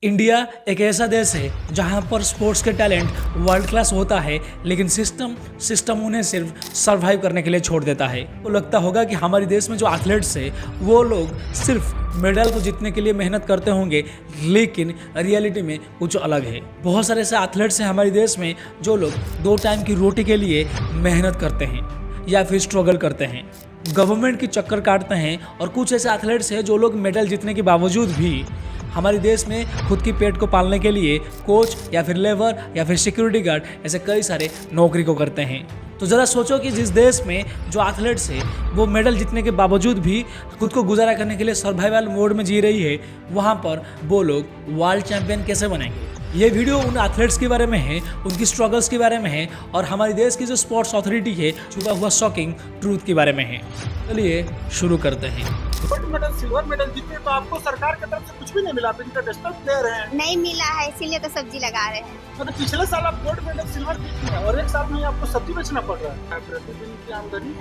India एक ऐसा देश है जहां पर स्पोर्ट्स के टैलेंट वर्ल्ड क्लास होता है, लेकिन सिस्टम उन्हें सिर्फ सरवाइव करने के लिए छोड़ देता है। तो लगता होगा कि हमारे देश में जो एथलीट्स है वो लोग सिर्फ मेडल को जीतने के लिए मेहनत करते होंगे, लेकिन रियलिटी में कुछ अलग है। बहुत सारे ऐसे एथलीट्स हैं हमारे देश में जो लोग 2 टाइम की रोटी के लिए मेहनत करते हैं या फिर स्ट्रगल करते हैं, गवर्नमेंट की चक्कर काटते हैं। और कुछ ऐसे एथलीट्स हैं जो लोग मेडल जीतने के बावजूद भी हमारे देश में खुद की पेट को पालने के लिए कोच या फिर लेबर या फिर सिक्योरिटी गार्ड ऐसे कई सारे नौकरी को करते हैं। तो ज़रा सोचो कि जिस देश में जो एथलीट्स है वो मेडल जीतने के बावजूद भी खुद को गुजारा करने के लिए सर्वाइवल मोड में जी रही है, वहाँ पर वो लोग वर्ल्ड चैंपियन कैसे बनेंगे। ये वीडियो उन एथलीट्स के बारे में है, उनकी स्ट्रगल्स के बारे में है और हमारे देश की जो स्पोर्ट्स अथॉरिटी है छुपा हुआ शॉकिंग ट्रूथ के बारे में है। चलिए शुरू करते हैं। गोल्ड मेडल, सिल्वर मेडल जीते तो आपको सरकार की तरफ से कुछ भी नहीं मिला, आप इंटरनेशनल प्लेयर हैं। नहीं मिला है, इसीलिए तो सब्जी लगा रहे हैं। मतलब पिछले साल आप गोल्ड मेडल सिल्वर जीते हैं और एक साल में आपको सब्जी बेचना पड़ रहा है। प्रतिदिन की आमदनी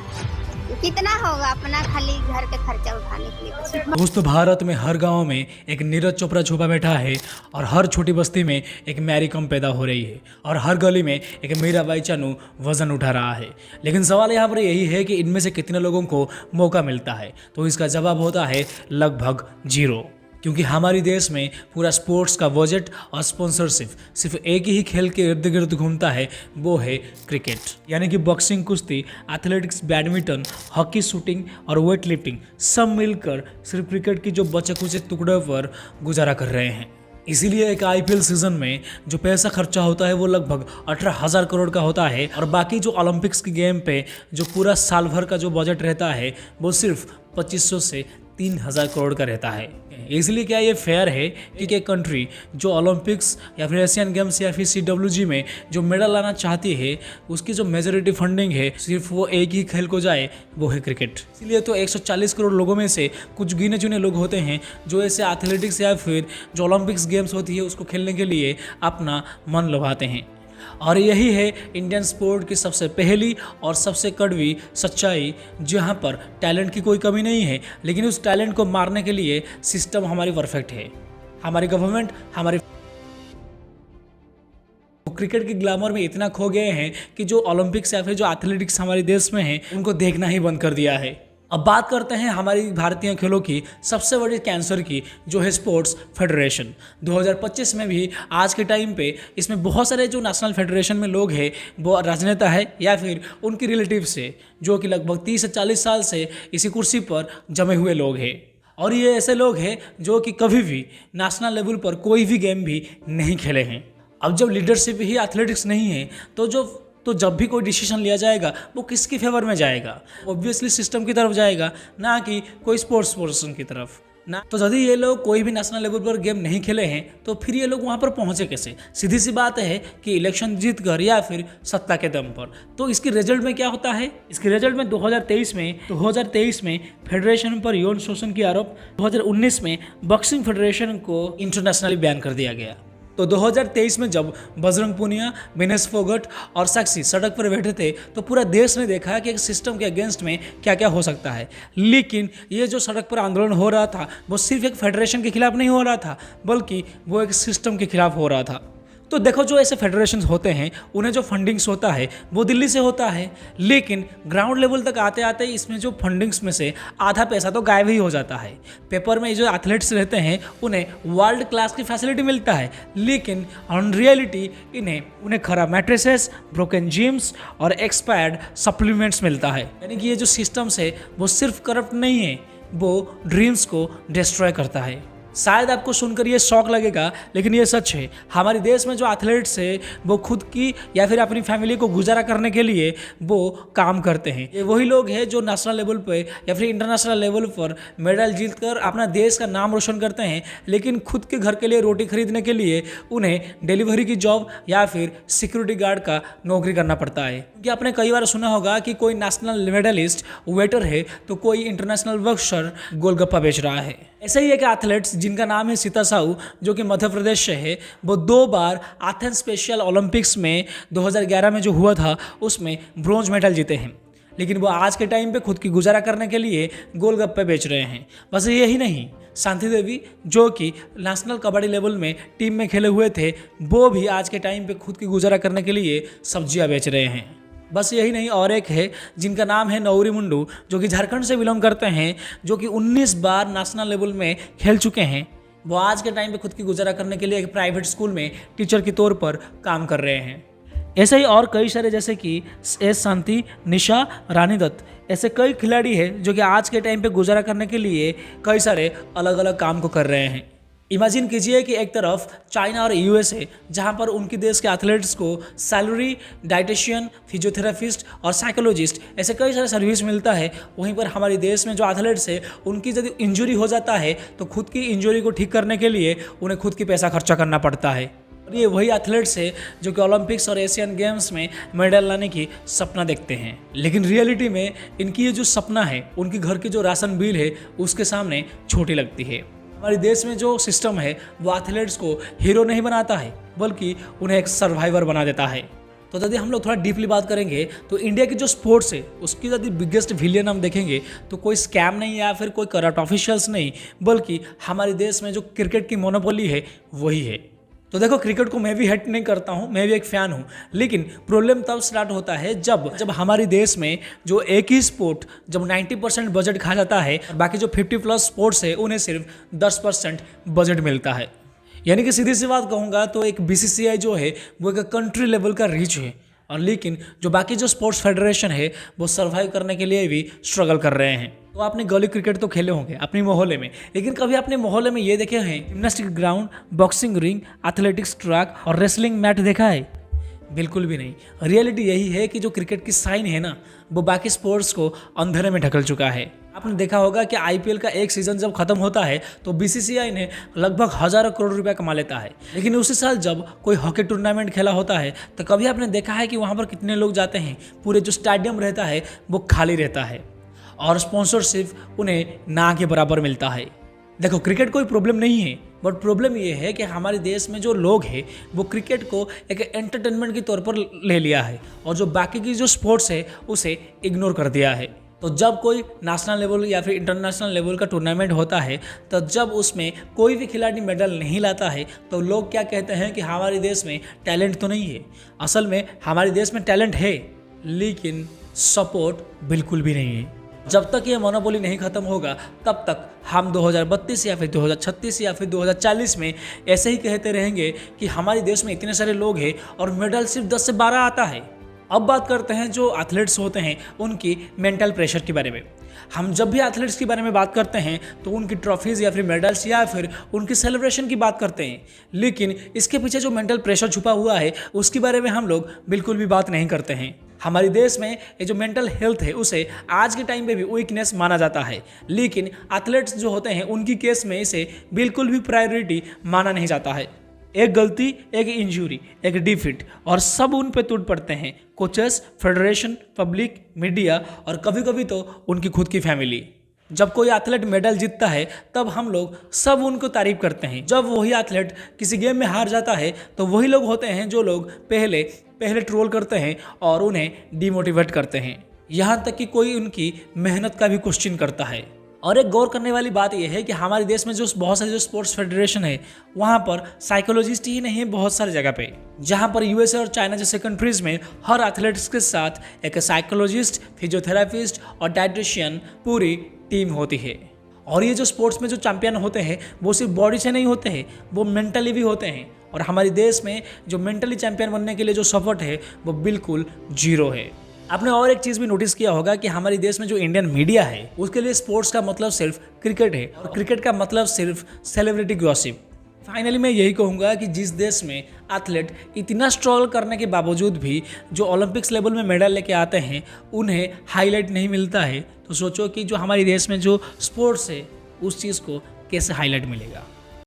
कितना होगा अपना खाली घर का खर्चा उठाने के लिए? दोस्तों, भारत में हर गांव में एक नीरज चोपड़ा छुपा बैठा है और हर छोटी बस्ती में एक मैरी कॉम पैदा हो रही है और हर गली में एक मीराबाई चानू वजन उठा रहा है। लेकिन सवाल यहाँ पर यही है कि इनमें से कितने लोगों को मौका मिलता है, तो इसका जवाब होता है लगभग 0। क्योंकि हमारे देश में पूरा स्पोर्ट्स का बजट और स्पॉन्सरशिप सिर्फ एक ही खेल के इर्द गिर्द घूमता है, वो है क्रिकेट। यानी कि बॉक्सिंग, कुश्ती, एथलेटिक्स, बैडमिंटन, हॉकी, शूटिंग और वेट लिफ्टिंग सब मिलकर सिर्फ क्रिकेट की जो बचे कुचे टुकड़े पर गुजारा कर रहे हैं। इसीलिए एक IPL सीजन में जो पैसा खर्चा होता है वो लगभग 18,000 करोड़ का होता है और बाकी जो ओलंपिक्स की गेम पे जो पूरा साल भर का जो बजट रहता है वो सिर्फ 2500 से 3,000 करोड़ का रहता है। इसलिए क्या ये फेयर है कि एक कंट्री जो ओलंपिक्स या फिर एशियन गेम्स या फिर CWG में जो मेडल लाना चाहती है उसकी जो मेजॉरिटी फंडिंग है सिर्फ वो एक ही खेल को जाए, वो है क्रिकेट। इसलिए तो 140 करोड़ लोगों में से कुछ गिने चुने लोग होते हैं जो ऐसे एथलेटिक्स या फिर जो ओलंपिक्स गेम्स होती है उसको खेलने के लिए अपना मन लुभाते हैं। और यही है इंडियन स्पोर्ट की सबसे पहली और सबसे कड़वी सच्चाई, जहाँ पर टैलेंट की कोई कमी नहीं है, लेकिन उस टैलेंट को मारने के लिए सिस्टम हमारी परफेक्ट है। हमारी गवर्नमेंट हमारी क्रिकेट की ग्लैमर में इतना खो गए हैं कि जो ओलंपिक्स या फिर जो एथलेटिक्स हमारे देश में है उनको देखना ही बंद कर दिया है। अब बात करते हैं हमारी भारतीय खेलों की सबसे बड़ी कैंसर की, जो है स्पोर्ट्स फेडरेशन। 2025 में भी आज के टाइम पे इसमें बहुत सारे जो नेशनल फेडरेशन में लोग हैं वो राजनेता है या फिर उनके रिलेटिव से, जो कि लगभग 30 से 40 साल से इसी कुर्सी पर जमे हुए लोग हैं। और ये ऐसे लोग हैं जो कि कभी भी नेशनल लेवल पर कोई भी गेम भी नहीं खेले हैं। अब जब लीडरशिप ही एथलेटिक्स नहीं है तो जब भी कोई डिसीजन लिया जाएगा वो किसके फेवर में जाएगा? ऑब्वियसली सिस्टम की तरफ जाएगा, ना कि कोई स्पोर्ट्स पर्सन की तरफ ना। तो यदि ये लोग कोई भी नेशनल लेवल पर गेम नहीं खेले हैं तो फिर ये लोग वहाँ पर पहुँचे कैसे? सीधी सी बात है कि इलेक्शन जीत कर या फिर सत्ता के दम पर। तो इसके रिजल्ट में क्या होता है? इसके रिजल्ट में 2023 में फेडरेशन पर यौन शोषण की आरोप, 2019 में बॉक्सिंग फेडरेशन को इंटरनेशनली बैन कर दिया गया। तो 2023 में जब बजरंग पूनिया, विनेश फोगट और साक्षी सड़क पर बैठे थे तो पूरा देश ने देखा कि एक सिस्टम के अगेंस्ट में क्या क्या हो सकता है। लेकिन ये जो सड़क पर आंदोलन हो रहा था वो सिर्फ एक फेडरेशन के खिलाफ नहीं हो रहा था, बल्कि वो एक सिस्टम के खिलाफ हो रहा था। तो देखो, जो ऐसे फेडरेशंस होते हैं उन्हें जो फंडिंग्स होता है वो दिल्ली से होता है, लेकिन ग्राउंड लेवल तक आते आते इसमें जो फंडिंग्स में से आधा पैसा तो गायब ही हो जाता है। पेपर में जो एथलीट्स रहते हैं उन्हें वर्ल्ड क्लास की फैसिलिटी मिलता है, लेकिन ऑन रियलिटी उन्हें खराब मैट्रेसेस, ब्रोकन जिम्स और एक्सपायर्ड सप्लीमेंट्स मिलता है। यानी कि ये जो सिस्टम्स है वो सिर्फ करप्ट नहीं है, वो ड्रीम्स को डिस्ट्रॉय करता है। शायद आपको सुनकर ये शौक लगेगा, लेकिन ये सच है। हमारे देश में जो एथलीट्स है वो खुद की या फिर अपनी फैमिली को गुजारा करने के लिए वो काम करते हैं। ये वही लोग हैं जो नेशनल लेवल पे या फिर इंटरनेशनल लेवल पर मेडल जीतकर अपना देश का नाम रोशन करते हैं, लेकिन खुद के घर के लिए रोटी खरीदने के लिए उन्हें डिलीवरी की जॉब या फिर सिक्योरिटी गार्ड का नौकरी करना पड़ता है। क्योंकि आपने कई बार सुना होगा कि कोई नेशनल मेडलिस्ट वेटर है तो कोई इंटरनेशनल बॉक्सर गोलगप्पा बेच रहा है। ऐसे ही एक एथलीट्स जिनका नाम है सीता साहू, जो कि मध्य प्रदेश से है, वो 2 बार एथेंस स्पेशल ओलंपिक्स में 2011 में जो हुआ था उसमें ब्रॉन्ज मेडल जीते हैं। लेकिन वो आज के टाइम पे खुद की गुजारा करने के लिए गोलगप्पे बेच रहे हैं। बस यही नहीं, शांति देवी, जो कि नेशनल कबड्डी लेवल में टीम में खेले हुए थे, वो भी आज के टाइम पे खुद की गुजारा करने के लिए सब्जियां बेच रहे हैं। बस यही नहीं, और एक है जिनका नाम है नौरी मुंडू, जो कि झारखंड से बिलोंग करते हैं, जो कि 19 बार नेशनल लेवल में खेल चुके हैं। वो आज के टाइम पे खुद की गुजारा करने के लिए एक प्राइवेट स्कूल में टीचर के तौर पर काम कर रहे हैं। ऐसे ही और कई सारे, जैसे कि एस शांति, निशा, रानी दत्त, ऐसे कई खिलाड़ी हैं जो कि आज के टाइम पे गुजारा करने के लिए कई सारे अलग अलग काम को कर रहे हैं। इमेजिन कीजिए कि एक तरफ चाइना और यूएसए, जहां पर उनके देश के एथलीट्स को सैलरी, डाइटिशियन, फिजियोथेरेपिस्ट और साइकोलॉजिस्ट ऐसे कई सारे सर्विस मिलता है, वहीं पर हमारे देश में जो एथलीट्स है उनकी यदि इंजरी हो जाता है तो खुद की इंजरी को ठीक करने के लिए उन्हें खुद की पैसा खर्चा करना पड़ता है। और ये वही एथलीट्स है जो कि ओलंपिक्स और एशियन गेम्स में मेडल लाने की सपना देखते हैं, लेकिन रियलिटी में इनकी ये जो सपना है, उनकी घर की जो राशन बिल है, उसके सामने छोटी लगती है। हमारे देश में जो सिस्टम है वो एथलीट्स को हीरो नहीं बनाता है, बल्कि उन्हें एक सर्वाइवर बना देता है। तो यदि हम लोग थोड़ा डीपली बात करेंगे तो इंडिया की जो स्पोर्ट्स है उसकी यदि बिगेस्ट विलियन हम देखेंगे तो कोई स्कैम नहीं या फिर कोई करप्ट ऑफिशियल्स नहीं, बल्कि हमारे देश में जो क्रिकेट की मोनोपोली है वही है। तो देखो, क्रिकेट को मैं भी हेट नहीं करता हूँ, मैं भी एक फ़ैन हूँ, लेकिन प्रॉब्लम तब स्टार्ट होता है जब हमारे देश में जो एक ही स्पोर्ट जब 90% बजट खा जाता है, बाकी जो 50+ स्पोर्ट्स है उन्हें सिर्फ 10% बजट मिलता है। यानी कि सीधी सी बात कहूँगा तो एक BCCI जो है वो एक कंट्री लेवल का रीच है, और लेकिन जो बाकी जो स्पोर्ट्स फेडरेशन है वो सर्वाइव करने के लिए भी स्ट्रगल कर रहे हैं। तो आपने गली क्रिकेट तो खेले होंगे अपनी मोहल्ले में, लेकिन कभी अपने मोहल्ले में ये देखे हैं gymnastic ground, boxing ring, athletics track और रेसलिंग मैट देखा है? बिल्कुल भी नहीं। रियलिटी यही है कि जो क्रिकेट की साइन है ना, वो बाकी स्पोर्ट्स को अंधेरे में ढकल चुका है। आपने देखा होगा कि IPL का एक सीजन जब खत्म होता है तो BCCI ने लगभग हज़ारों करोड़ रुपया कमा लेता है, लेकिन उसी साल जब कोई हॉकी टूर्नामेंट खेला होता है तो कभी आपने देखा है कि वहाँ पर कितने लोग जाते हैं? पूरे जो स्टेडियम रहता है वो खाली रहता है, और स्पॉन्सरशिप उन्हें ना के बराबर मिलता है। देखो, क्रिकेट कोई प्रॉब्लम नहीं है, बट प्रॉब्लम ये है कि हमारे देश में जो लोग हैं वो क्रिकेट को एक एंटरटेनमेंट के तौर पर ले लिया है, और जो बाकी की जो स्पोर्ट्स है उसे इग्नोर कर दिया है। तो जब कोई नेशनल लेवल या फिर इंटरनेशनल लेवल का टूर्नामेंट होता है, तो जब उसमें कोई भी खिलाड़ी मेडल नहीं लाता है तो लोग क्या कहते हैं कि हमारे देश में टैलेंट तो नहीं है। असल में हमारे देश में टैलेंट है, लेकिन सपोर्ट बिल्कुल भी नहीं है। जब तक ये मोनोपोली नहीं खत्म होगा तब तक हम 2032 या फिर 2036 या फिर 2040 में ऐसे ही कहते रहेंगे कि हमारे देश में इतने सारे लोग हैं और मेडल सिर्फ 10 से 12 आता है। अब बात करते हैं जो एथलीट्स होते हैं उनकी मेंटल प्रेशर के बारे में। हम जब भी एथलीट्स के बारे में बात करते हैं तो उनकी ट्रॉफीज़ या फिर मेडल्स या फिर उनकी सेलिब्रेशन की बात करते हैं, लेकिन इसके पीछे जो मेंटल प्रेशर छुपा हुआ है उसके बारे में हम लोग बिल्कुल भी बात नहीं करते हैं। हमारे देश में ये जो मेंटल हेल्थ है उसे आज के टाइम पे भी वीकनेस माना जाता है, लेकिन एथलीट्स जो होते हैं उनकी केस में इसे बिल्कुल भी प्रायोरिटी माना नहीं जाता है। एक गलती, एक इंजरी, एक डिफीट और सब उन पे टूट पड़ते हैं, कोचेस, फेडरेशन, पब्लिक, मीडिया और कभी कभी तो उनकी खुद की फैमिली। जब कोई एथलीट मेडल जीतता है तब हम लोग सब उनको तारीफ करते हैं। जब वही एथलीट किसी गेम में हार जाता है तो वही लोग होते हैं जो लोग पहले ट्रोल करते हैं और उन्हें डिमोटिवेट करते हैं, यहाँ तक कि कोई उनकी मेहनत का भी क्वेश्चन करता है। और एक गौर करने वाली बात यह है कि हमारे देश में जो बहुत सारे जो स्पोर्ट्स फेडरेशन है वहाँ पर साइकोलॉजिस्ट ही नहीं है बहुत सारी जगह पे, जहाँ पर USA और चाइना जैसे कंट्रीज़ में हर एथलीट्स के साथ एक साइकोलॉजिस्ट, फिजियोथेरापिस्ट और डाइटिशियन पूरी टीम होती है। और ये जो स्पोर्ट्स में जो चैंपियन होते हैं वो सिर्फ बॉडी से नहीं होते हैं, वो मेंटली भी होते हैं। और हमारे देश में जो मेंटली चैंपियन बनने के लिए जो सपोर्ट है वो बिल्कुल जीरो है। आपने और एक चीज़ भी नोटिस किया होगा कि हमारे देश में जो इंडियन मीडिया है उसके लिए स्पोर्ट्स का मतलब सिर्फ क्रिकेट है और क्रिकेट का मतलब सिर्फ सेलिब्रिटी गॉसिप। फाइनली मैं यही कहूँगा कि जिस देश में एथलीट इतना स्ट्रगल करने के बावजूद भी जो ओलंपिक्स लेवल में मेडल लेके आते हैं उन्हें हाईलाइट नहीं मिलता है, तो सोचो कि जो हमारे देश में जो स्पोर्ट्स है उस चीज़ को कैसे हाईलाइट मिलेगा।